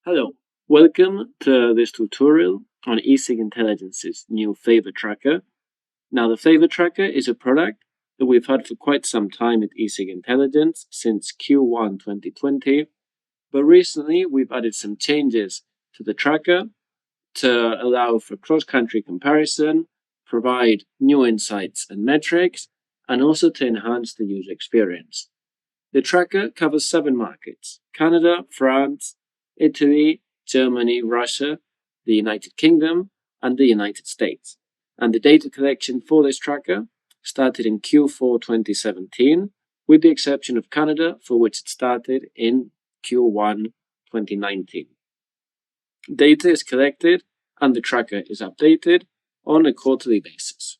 Hello, welcome to this tutorial on ECigIntelligence's new Flavour Tracker. Now, the Flavour Tracker is a product that we've had for quite some time at ECigIntelligence since Q1 2020, but recently we've added some changes to the tracker to allow for cross-country comparison, provide new insights and metrics, and also to enhance the user experience. The tracker covers 7 markets: Canada, France, Italy, Germany, Russia, the United Kingdom, and the United States. And the data collection for this tracker started in Q4 2017, with the exception of Canada, for which it started in Q1 2019. Data is collected and the tracker is updated on a quarterly basis.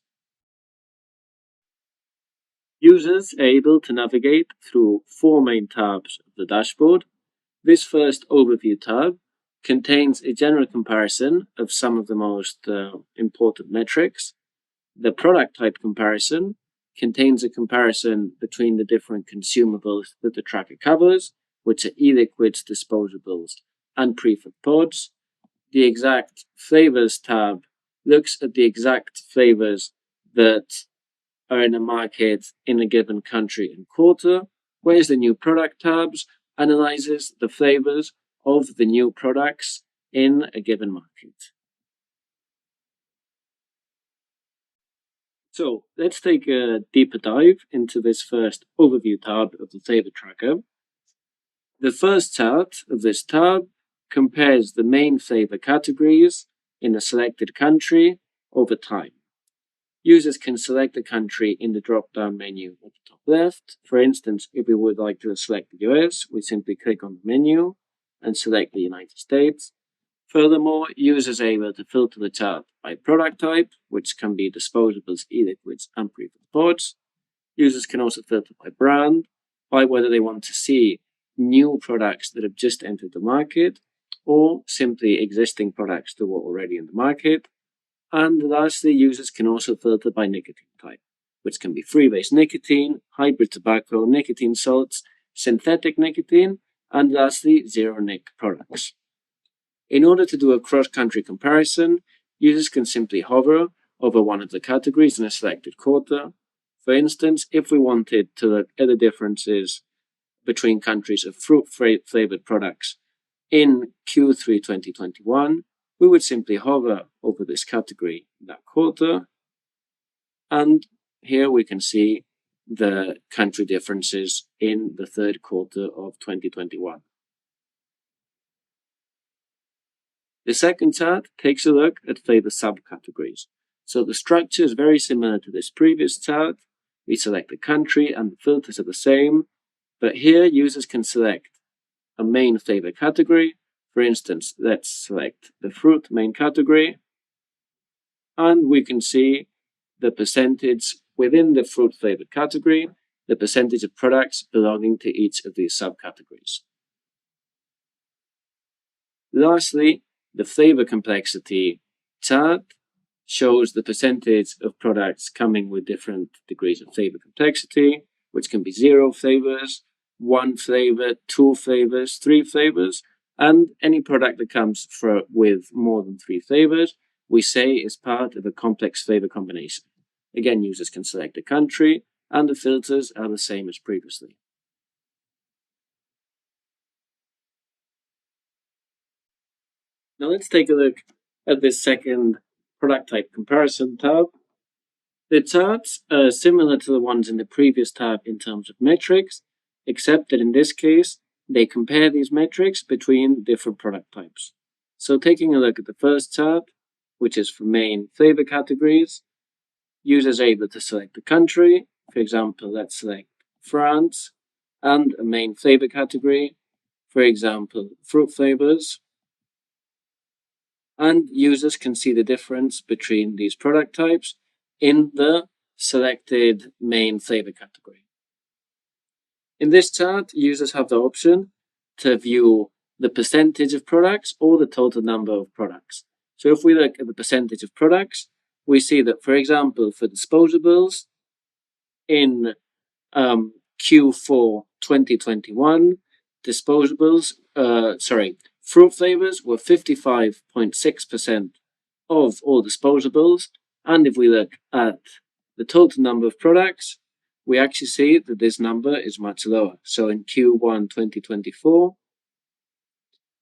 Users are able to navigate through 4 main tabs of the dashboard. This first overview tab contains a general comparison of some of the most important metrics. The product type comparison contains a comparison between the different consumables that the tracker covers, which are e-liquids, disposables, and pre-filled pods. The exact flavors tab looks at the exact flavors that are in a market in a given country and quarter, whereas the new product tabs analyzes the flavors of the new products in a given market. So let's take a deeper dive into this first overview tab of the flavor tracker. The first chart of this tab compares the main flavor categories in a selected country over time. Users can select a country in the drop-down menu at the top left. For instance, if we would like to select the US, we simply click on the menu and select the United States. Furthermore, users are able to filter the chart by product type, which can be disposables, e-liquids, and pre-filled pods. Users can also filter by brand, by whether they want to see new products that have just entered the market, or simply existing products that were already in the market. And lastly, users can also filter by nicotine type, which can be free-base nicotine, hybrid tobacco, nicotine salts, synthetic nicotine, and lastly, zero-nic products. In order to do a cross-country comparison, users can simply hover over one of the categories in a selected quarter. For instance, if we wanted to look at the differences between countries of fruit-flavored products in Q3 2021, we would simply hover over this category in that quarter, and here we can see the country differences in the third quarter of 2021. The second chart takes a look at flavor subcategories. So the structure is very similar to this previous chart. We select the country and the filters are the same, but here users can select a main flavor category. For instance, let's select the fruit main category, and we can see the percentage within the fruit flavored category, the percentage of products belonging to each of these subcategories. Lastly, the flavor complexity chart shows the percentage of products coming with different degrees of flavor complexity, which can be 0 flavors, 1 flavor, 2 flavors, 3 flavors, and any product that comes with more than 3 flavors, we say is part of a complex flavor combination. Again, users can select a country, and the filters are the same as previously. Now let's take a look at this second product type comparison tab. The charts are similar to the ones in the previous tab in terms of metrics, except that in this case, they compare these metrics between different product types. So taking a look at the first chart, which is for main flavor categories, users are able to select the country. For example, let's select France, and a main flavor category, for example, fruit flavors. And users can see the difference between these product types in the selected main flavor category. In this chart, users have the option to view the percentage of products or the total number of products. So if we look at the percentage of products, we see that, for example, for disposables in Q4 2021, Fruit flavors were 55.6% of all disposables, and if we look at the total number of products, we actually see that this number is much lower. So in Q1 2024,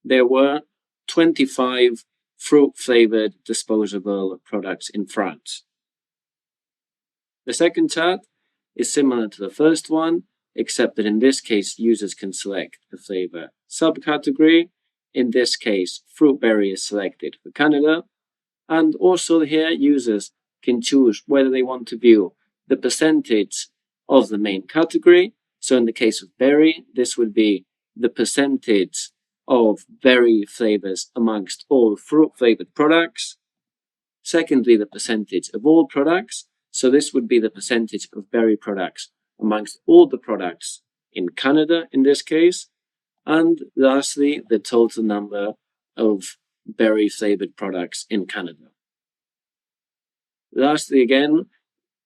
there were 25 fruit-flavored disposable products in France. The second chart is similar to the first one, except that in this case, users can select the flavor subcategory. In this case, fruit berry is selected for Canada. And also here, users can choose whether they want to view the percentage of the main category. So in the case of berry, this would be the percentage of berry flavors amongst all fruit-flavored products. Secondly, the percentage of all products. So this would be the percentage of berry products amongst all the products in Canada in this case. And lastly, the total number of berry-flavored products in Canada. Lastly, again,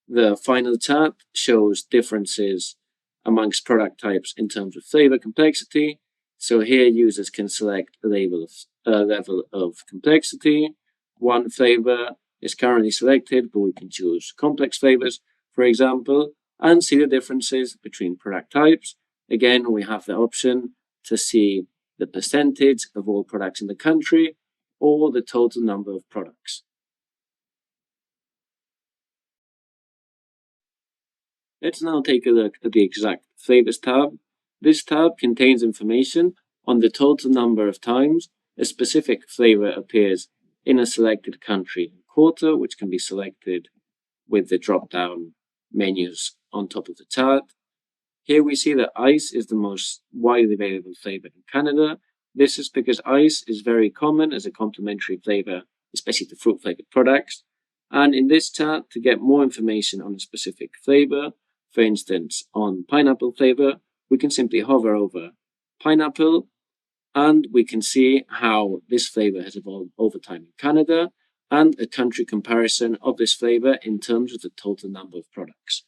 the final chart shows differences amongst product types in terms of flavor complexity. So here users can select a level of complexity. One flavor is currently selected, but we can choose complex flavors, for example, and see the differences between product types. Again, we have the option to see the percentage of all products in the country or the total number of products. Let's now take a look at the exact flavors tab. This tab contains information on the total number of times a specific flavor appears in a selected country and quarter, which can be selected with the drop-down menus on top of the chart. Here we see that ice is the most widely available flavor in Canada. This is because ice is very common as a complementary flavor, especially to fruit-flavored products. And in this chart, to get more information on a specific flavor, for instance, on pineapple flavor, we can simply hover over pineapple and we can see how this flavor has evolved over time in Canada and a country comparison of this flavor in terms of the total number of products.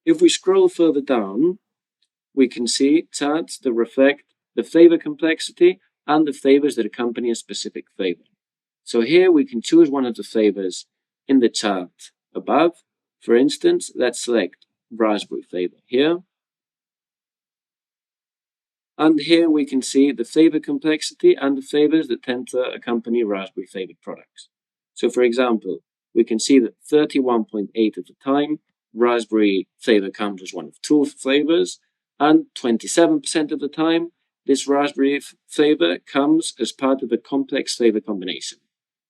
If we scroll further down, we can see charts that reflect the flavor complexity and the flavors that accompany a specific flavor. So here we can choose one of the flavors in the chart above. For instance, let's select raspberry flavor here. And here we can see the flavor complexity and the flavors that tend to accompany raspberry flavored products. So for example, we can see that 31.8% of the time, raspberry flavor comes as one of two flavors, and 27% of the time, this raspberry flavor comes as part of a complex flavor combination.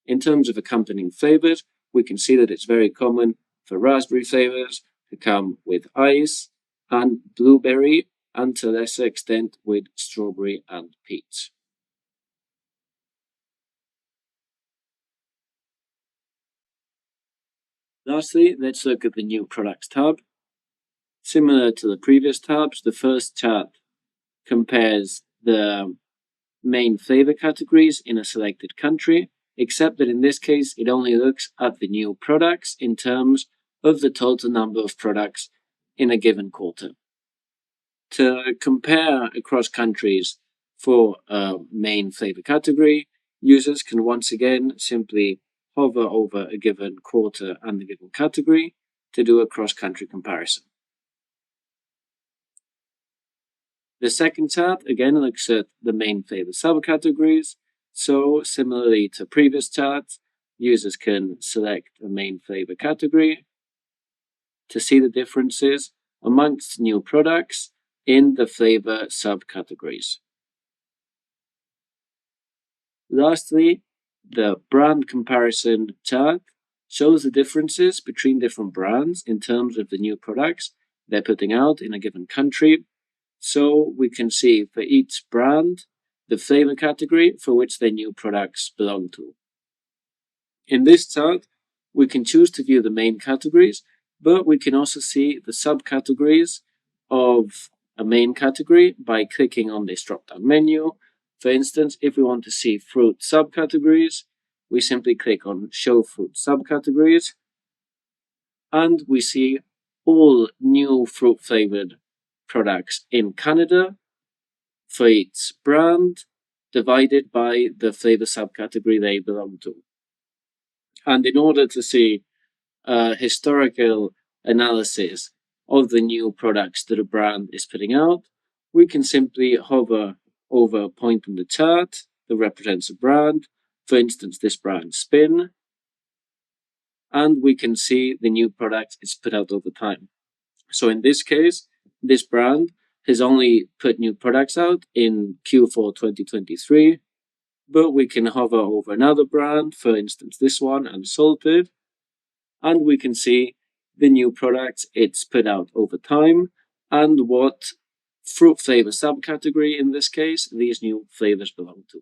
In terms of accompanying flavors, we can see that it's very common for raspberry flavors to come with ice and blueberry, and to a lesser extent with strawberry and peach. Lastly, let's look at the new products tab. Similar to the previous tabs, the first chart compares the main flavor categories in a selected country, except that in this case, it only looks at the new products in terms of the total number of products in a given quarter. To compare across countries for a main flavor category, users can once again simply hover over a given quarter and the given category to do a cross-country comparison. The second chart again looks at the main flavor subcategories. So similarly to previous charts, users can select a main flavor category to see the differences amongst new products in the flavor subcategories. Lastly, the brand comparison chart shows the differences between different brands in terms of the new products they're putting out in a given country. So we can see for each brand the flavor category for which their new products belong to. In this chart, we can choose to view the main categories, but we can also see the subcategories of a main category by clicking on this drop-down menu. For instance, if we want to see fruit subcategories, we simply click on Show Fruit Subcategories, and we see all new fruit-flavored products in Canada for its brand divided by the flavor subcategory they belong to. And in order to see historical analysis of the new products that a brand is putting out, we can simply hover over a point on the chart that represents a brand, for instance, this brand Spin, and we can see the new product is put out over time. So in this case, this brand has only put new products out in Q4 2023, but we can hover over another brand, for instance, this one, Unsalted, and we can see the new products it's put out over time and what fruit flavor subcategory, in this case, these new flavors belong to.